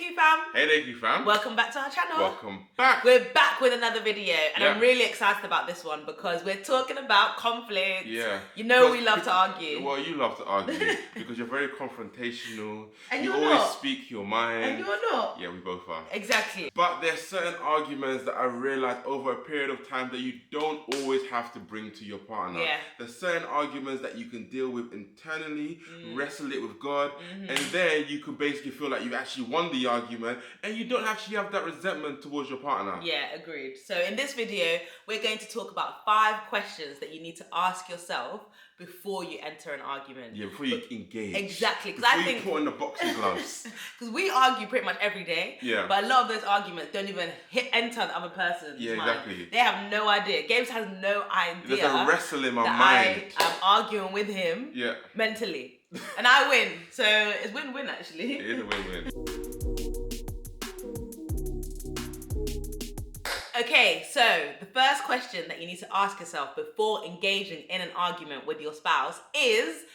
Deku Fam. Hey Deku Fam. Welcome back to our channel. Welcome back. We're back with another video and Yeah. I'm really excited about this one because we're talking about conflict. Yeah. You know we love to argue. Well, you love to argue because you're very confrontational. And you you're always not. speak your mind. And you're not. Yeah, we both are. Exactly. But there's certain arguments that I realized over a period of time that you don't always have to bring to your partner. Yeah. There's certain arguments that you can deal with internally, wrestle it with God, and then you can basically feel like you've actually won the argument and you don't actually have that resentment towards your partner. Yeah, agreed. So in this video, we're going to talk about 5 questions that you need to ask yourself before you enter an argument. Yeah, before you engage. Exactly. Before I you think put on the boxing gloves. because we argue pretty much every day. Yeah. But a lot of those arguments don't even enter the other person's mind. Exactly. They have no idea. Gabes has no idea. There's a wrestle in my that mind. I am arguing with him mentally. And I win. So it's win-win actually. It is a win-win. Okay, so the first question that you need to ask yourself before engaging in an argument with your spouse is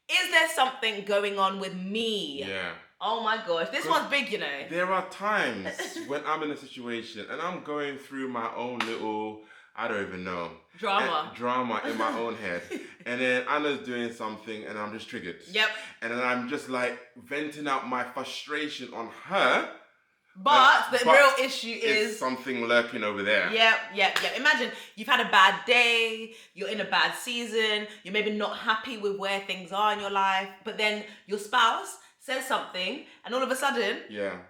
there something going on with me? Yeah. Oh my gosh, this one's big, you know. There are times when I'm in a situation and I'm going through my own little, I don't even know. Drama in my own head. And then Anna's doing something and I'm just triggered. Yep. And then I'm just like venting out my frustration on her. But the real issue is something lurking over there. Yep. Imagine you've had a bad day, you're in a bad season, you're maybe not happy with where things are in your life, but then your spouse says something and all of a sudden,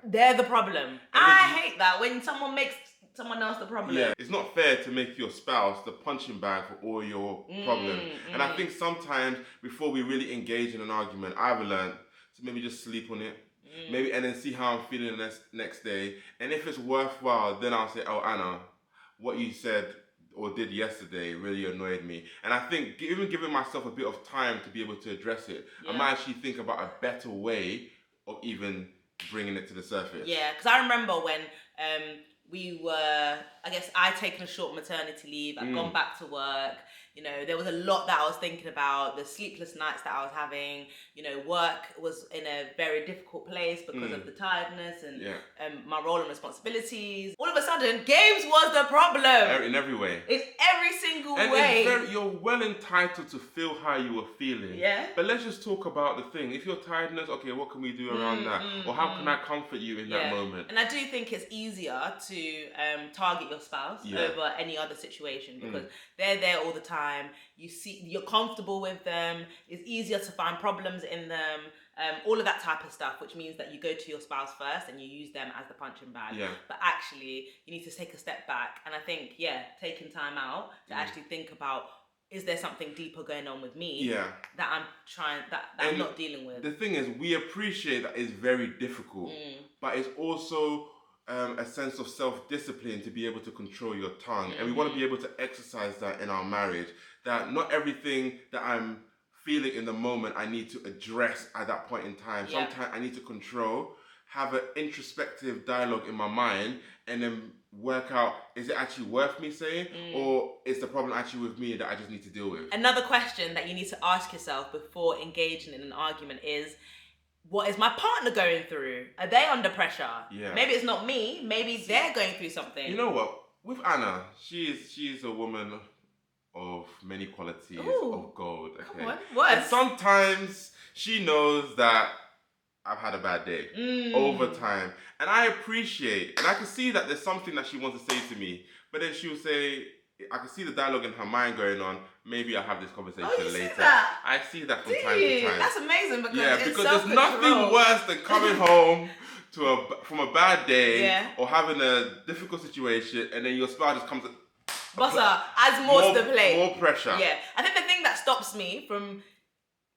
they're the problem. I hate that when someone makes someone else the problem. Yeah, it's not fair to make your spouse the punching bag for all your problems. And I think sometimes before we really engage in an argument, I've learned to maybe just sleep on it. Maybe and then see how I'm feeling the next day. And if it's worthwhile, then I'll say, oh, Anna, what you said or did yesterday really annoyed me. And I think even giving myself a bit of time to be able to address it, I might actually think about a better way of even bringing it to the surface. Yeah, because I remember when we were, I guess I'd taken a short maternity leave, I'd gone back to work, you know, there was a lot that I was thinking about, the sleepless nights that I was having, you know, work was in a very difficult place because of the tiredness and my role and responsibilities. All of a sudden, Gabes was the problem. In every way. In every single way. You're well entitled to feel how you were feeling. Yeah. But let's just talk about the thing. If you're tiredness, okay, what can we do around that? Or how can I comfort you in that moment? And I do think it's easier to target your spouse over any other situation because they're there all the time. You're comfortable with them. It's easier to find problems in them. All of that type of stuff, which means that you go to your spouse first and you use them as the punching bag. Yeah. But actually, you need to take a step back. And I think, taking time out to actually think about, is there something deeper going on with me that I'm not dealing with? The thing is, we appreciate that it's very difficult, but it's also a sense of self-discipline to be able to control your tongue. And we want to be able to exercise that in our marriage, that not everything that I'm feeling in the moment I need to address at that point in time. Sometimes I need to control, have an introspective dialogue in my mind, and then work out, is it actually worth me saying, or is the problem actually with me that I just need to deal with? Another question that you need to ask yourself before engaging in an argument is, what is my partner going through? Are they under pressure? Yeah. Maybe it's not me. Maybe they're going through something. You know what? With Anna, she's a woman of many qualities, of gold. Okay. Come on. What? And sometimes she knows that I've had a bad day over time. And I appreciate, and I can see that there's something that she wants to say to me. But then she'll say, I can see the dialogue in her mind going on. Maybe I'll have this conversation later. See that? I see that from time to time. That's amazing because there's nothing worse than coming home from a bad day or having a difficult situation, and then your spouse just comes. Bossa adds more to the plate. More pressure. Yeah, I think the thing that stops me from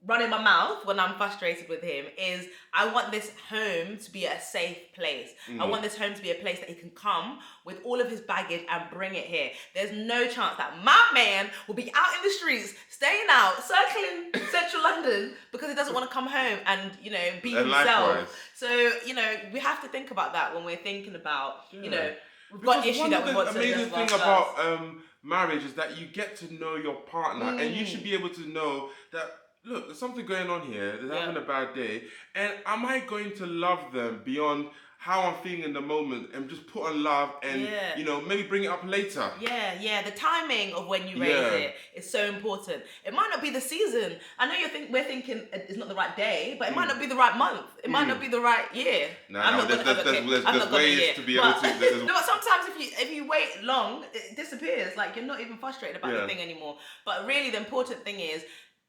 running my mouth when I'm frustrated with him is I want this home to be a safe place. I want this home to be a place that he can come with all of his baggage and bring it here. There's no chance that my man will be out in the streets, staying out, circling central London because he doesn't want to come home and, you know, be himself. Likewise. So, you know, we have to think about that when we're thinking about, you know, we've got issue that we want to address. The amazing thing about marriage is that you get to know your partner and you should be able to know that look, there's something going on here. They're Yeah. having a bad day. And am I going to love them beyond how I'm feeling in the moment and just put on love and, Yeah. you know, maybe bring it up later? Yeah. The timing of when you raise Yeah. it is so important. It might not be the season. I know we're thinking it's not the right day, but it might not be the right month. It might not be the right year. There's ways to be able to. No, but sometimes if you wait long, it disappears. Like you're not even frustrated about the thing anymore. But really, the important thing is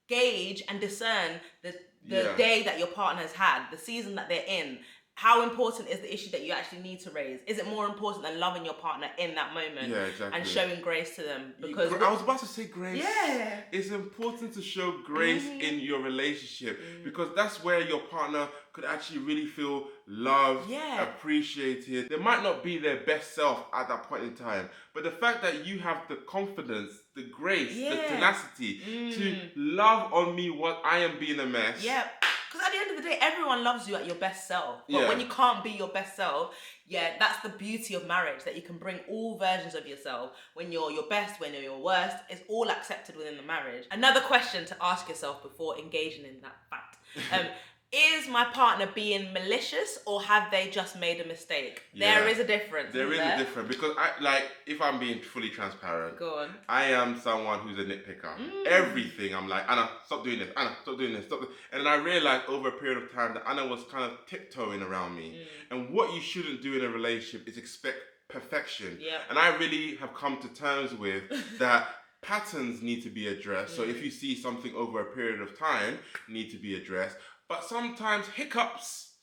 gauge and discern the day that your partner has had, the season that they're in. How important is the issue that you actually need to raise? Is it more important than loving your partner in that moment? Yeah, exactly. And showing grace to them? Because I was about to say grace. Yeah. It's important to show grace in your relationship because that's where your partner could actually really feel loved, appreciated. They might not be their best self at that point in time, but the fact that you have the confidence, the grace, the tenacity to love on me while I am being a mess. Yeah. Because at the end of the day, everyone loves you at your best self. But when you can't be your best self, that's the beauty of marriage, that you can bring all versions of yourself. When you're your best, when you're your worst, it's all accepted within the marriage. Another question to ask yourself before engaging in that fact. Is my partner being malicious or have they just made a mistake? There is a difference. There is a difference because if I'm being fully transparent, go on. I am someone who's a nitpicker. Everything I'm like, Anna, stop doing this. Anna, stop doing this. Stop. And then I realized over a period of time that Anna was kind of tiptoeing around me. And what you shouldn't do in a relationship is expect perfection. And I really have come to terms with that. Patterns need to be addressed. So if you see something over a period of time, need to be addressed. But sometimes hiccups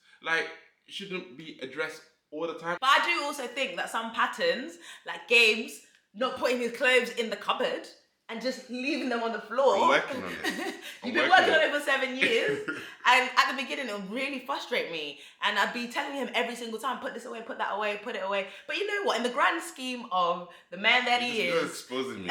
shouldn't be addressed all the time. But I do also think that some patterns, like Gabes not putting his clothes in the cupboard and just leaving them on the floor. I'm working on it. You've been working on it for 7 years. And at the beginning, it would really frustrate me. And I'd be telling him every single time, put this away, put that away, put it away. But you know what? In the grand scheme of the man that he is, you're exposing me.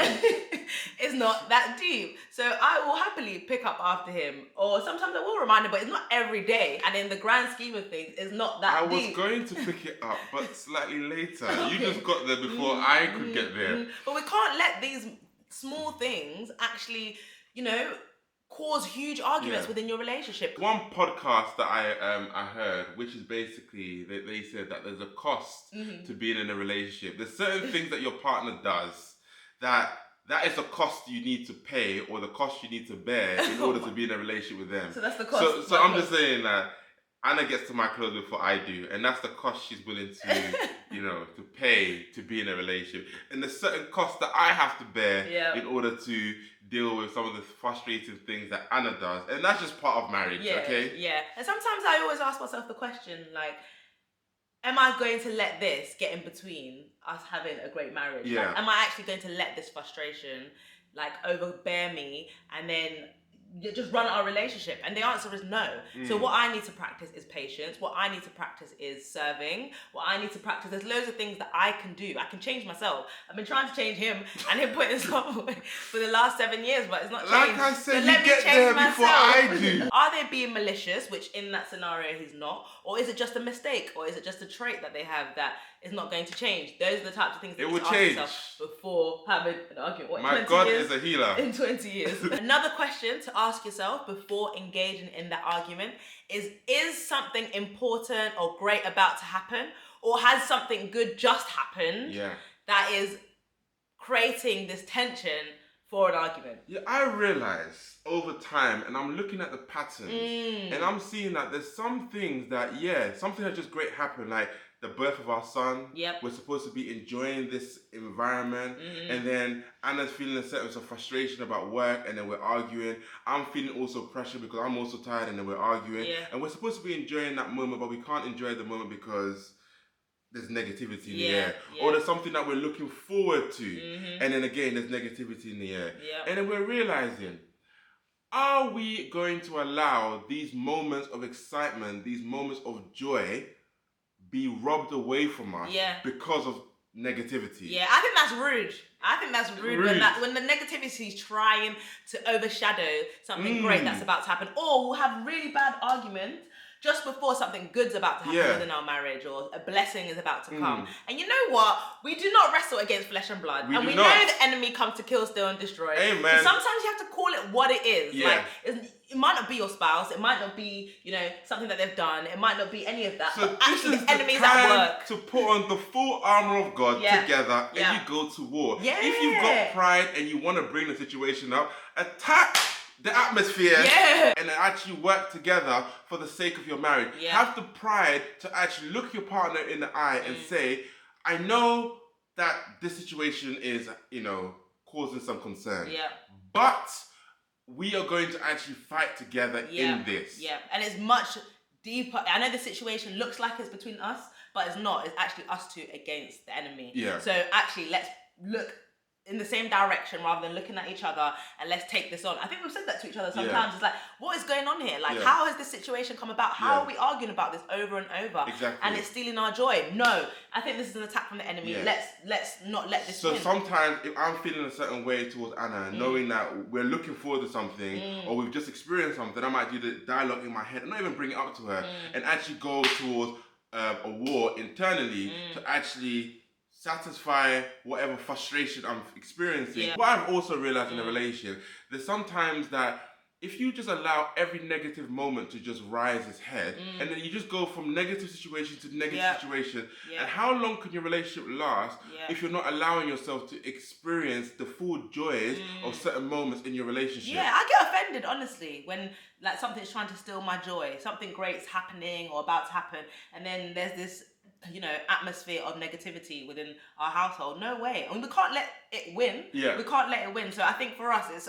It's not that deep. So I will happily pick up after him. Or sometimes I will remind him, but it's not every day. And in the grand scheme of things, it's not that deep. I was going to pick it up, but slightly later. You just got there before I could get there. But we can't let these small things actually, cause huge arguments within your relationship. One podcast that I heard, which is basically they said that there's a cost to being in a relationship. There's certain things that your partner does that is a cost you need to pay or the cost you need to bear in order to be in a relationship with them. So that's the cost. So I'm just saying that Anna gets to my clothes before I do, and that's the cost she's willing to, to pay to be in a relationship. And there's certain costs that I have to bear in order to deal with some of the frustrating things that Anna does, and that's just part of marriage, okay? Yeah. And sometimes I always ask myself the question, like, am I going to let this get in between us having a great marriage? Yeah. Like, am I actually going to let this frustration, overbear me and then just run our relationship? And the answer is no. So what I need to practice is patience. What I need to practice is serving. What I need to practice, there's loads of things that I can do. I can change myself. I've been trying to change him and him putting himself away for the last 7 years, but it's not changed. Like I said, so you get there before I do. Are they being malicious, which in that scenario he's not? Or is it just a mistake? Or is it just a trait that they have that is not going to change? Those are the types of things that you ask yourself before having an argument. What, my God is a healer. In 20 years. Another question to ask yourself before engaging in that argument is something important or great about to happen? Or has something good just happened that is creating this tension for an argument? Yeah, I realize over time, and I'm looking at the patterns, and I'm seeing that there's some things that, something that just great happened, like the birth of our son. We're supposed to be enjoying this environment, and then Anna's feeling a sense of frustration about work, and then we're arguing. I'm feeling also pressure because I'm also tired, and then we're arguing. And we're supposed to be enjoying that moment, but we can't enjoy the moment because there's negativity in the air. Or there's something that we're looking forward to, and then again, there's negativity in the air. And then we're realizing, are we going to allow these moments of excitement, these moments of joy, be robbed away from us because of negativity? I think that's rude. I think that's rude. When the negativity is trying to overshadow something great that's about to happen. Or we'll have really bad arguments just before something good's about to happen Yeah. within our marriage or a blessing is about to come. And you know what? We do not wrestle against flesh and blood. We know the enemy comes to kill, steal, and destroy. Amen. So sometimes you have to call it what it is. Yeah. Like, it might not be your spouse. It might not be, something that they've done. It might not be any of that. So but this actually, is the enemy's time at work. to put on the full armor of God together and you go to war. Yeah. If you've got pride and you want to bring the situation up, attack the atmosphere and actually work together for the sake of your marriage. Have the pride to actually look your partner in the eye and say, I know that this situation is, causing some concern. Yeah. But we are going to actually fight together in this. Yeah. And it's much deeper. I know the situation looks like it's between us, but it's not. It's actually us two against the enemy. Yeah. So actually, let's look in the same direction rather than looking at each other, and let's take this on. I think we've said that to each other sometimes. It's like, what is going on here? Like, how has this situation come about? How are we arguing about this over and over? Exactly. And it's stealing our joy. No, I think this is an attack from the enemy. Let's not let this win. So sometimes if I'm feeling a certain way towards Anna, knowing that we're looking forward to something or we've just experienced something, I might do the dialogue in my head and not even bring it up to her and actually go towards a war internally to actually satisfy whatever frustration I'm experiencing. What I've also realized in a relationship, there's sometimes that if you just allow every negative moment to just rise its head, and then you just go from negative situation to negative situation, and how long can your relationship last if you're not allowing yourself to experience the full joys of certain moments in your relationship? Yeah, I get offended, honestly, when like something's trying to steal my joy, something great's happening or about to happen, and then there's this atmosphere of negativity within our household. No way. I mean, we can't let it win. Yeah. We can't let it win. So I think for us, it's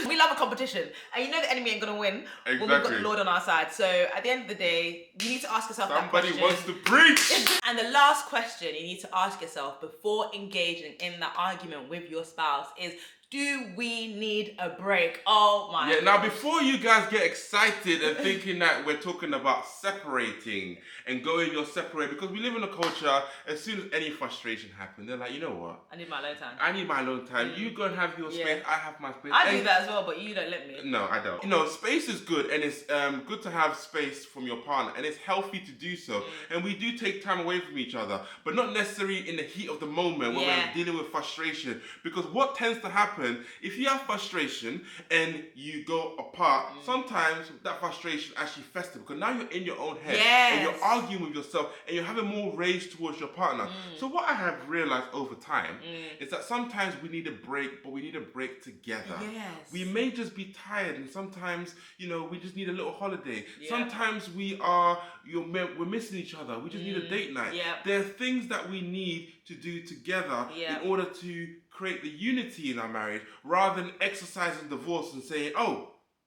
we love a competition, and the enemy ain't gonna win. Exactly. When we've got the Lord on our side. So at the end of the day, you need to ask yourself that question. Somebody wants to preach. And the last question you need to ask yourself before engaging in that argument with your spouse is, do we need a break? Oh my God. Now before you guys get excited and thinking that we're talking about separating and going your separate, because we live in a culture, as soon as any frustration happens, they're like, you know what? I need my alone time. I need my alone time. You go and have your space, I have my space. I do that as well, but you don't let me. No, I don't. Space is good, and it's good to have space from your partner, and it's healthy to do so. And we do take time away from each other, but not necessarily in the heat of the moment when we're dealing with frustration. Because what tends to happen, if you have frustration and you go apart, sometimes that frustration actually festers because now you're in your own head and you're arguing with yourself and you're having more rage towards your partner. So what I have realized over time is that sometimes we need a break, but we need a break together. Yes. We may just be tired, and sometimes we just need a little holiday. Sometimes we're missing each other. We just need a date night. There are things that we need to do together in order to create the unity in our marriage, rather than exercising divorce and saying,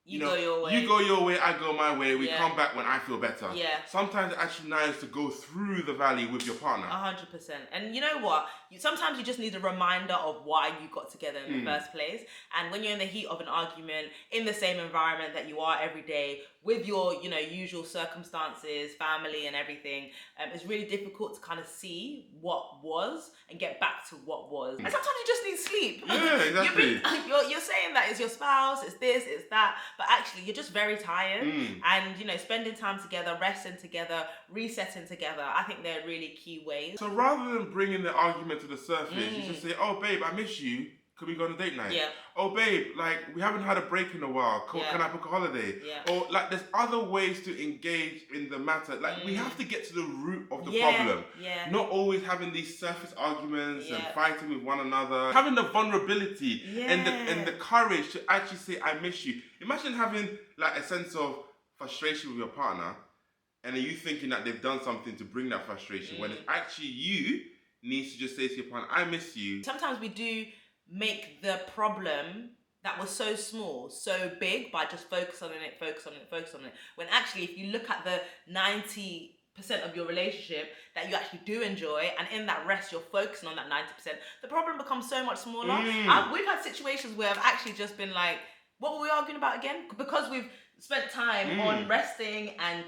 you go your way. You go your way, I go my way. We come back when I feel better. Yeah. Sometimes it's actually nice to go through the valley with your partner. 100%. And you know what? Sometimes you just need a reminder of why you got together in the first place. And when you're in the heat of an argument, in the same environment that you are every day, with your, usual circumstances, family and everything, it's really difficult to kind of see what was and get back to what was. And sometimes you just need sleep. Yeah, exactly. You're saying that it's your spouse, it's this, it's that, but actually you're just very tired. And, spending time together, resting together, resetting together, I think they're really key ways. So rather than bringing the argument to the surface, you just say, oh, babe, I miss you. Could we go on a date night? Yeah. Oh, babe, we haven't had a break in a while. Can I book a holiday? Yeah. Or there's other ways to engage in the matter. We have to get to the root of the problem. Yeah. Not always having these surface arguments and fighting with one another. Having the vulnerability and the courage to actually say, I miss you. Imagine having a sense of frustration with your partner, and then you thinking that they've done something to bring that frustration when it's actually you needs to just say to your partner, I miss you. Sometimes we do make the problem that was so small so big by just focus on it, when actually if you look at the 90% of your relationship that you actually do enjoy, and in that rest you're focusing on that 90%, the problem becomes so much smaller. We've had situations where I've actually just been like, what were we arguing about again? Because we've spent time on resting and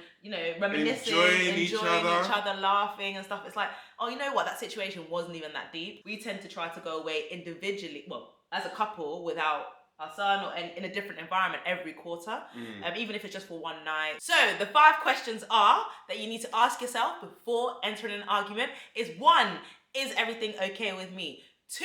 reminiscing, enjoying each other, laughing and stuff. It's like, oh, you know what? That situation wasn't even that deep. We tend to try to go away individually, well, as a couple, without our son or in a different environment every quarter, even if it's just for one night. So the 5 questions are that you need to ask yourself before entering an argument is 1, is everything okay with me? 2,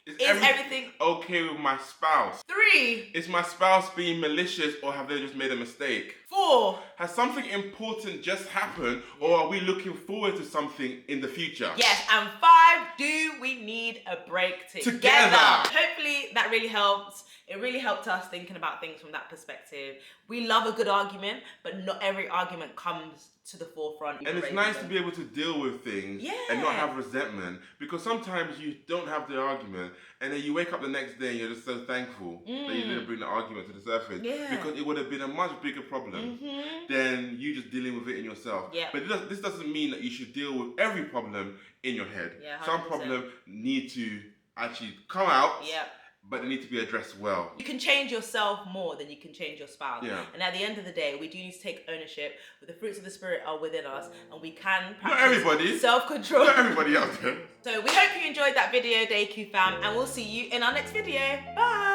is everything okay with my spouse? 3, is my spouse being malicious or have they just made a mistake? 4, has something important just happened or are we looking forward to something in the future? Yes, and 5, do we need a break together? Hopefully that really helped. It really helped us thinking about things from that perspective. We love a good argument, but not every argument comes to the forefront. And it's nice to be able to deal with things and not have resentment, because sometimes you don't have the argument and then you wake up the next day and you're just so thankful that you didn't bring the argument to the surface, because it would have been a much bigger problem than you just dealing with it in yourself. But this doesn't mean that you should deal with every problem in your head. Some problems need to actually come out, but they need to be addressed well. You can change yourself more than you can change your spouse. And at the end of the day, we do need to take ownership. The fruits of the Spirit are within us, and we can practice not everybody. Self-control. Not everybody out there. So we hope you enjoyed that video, Deku Fam, and we'll see you in our next video. Bye!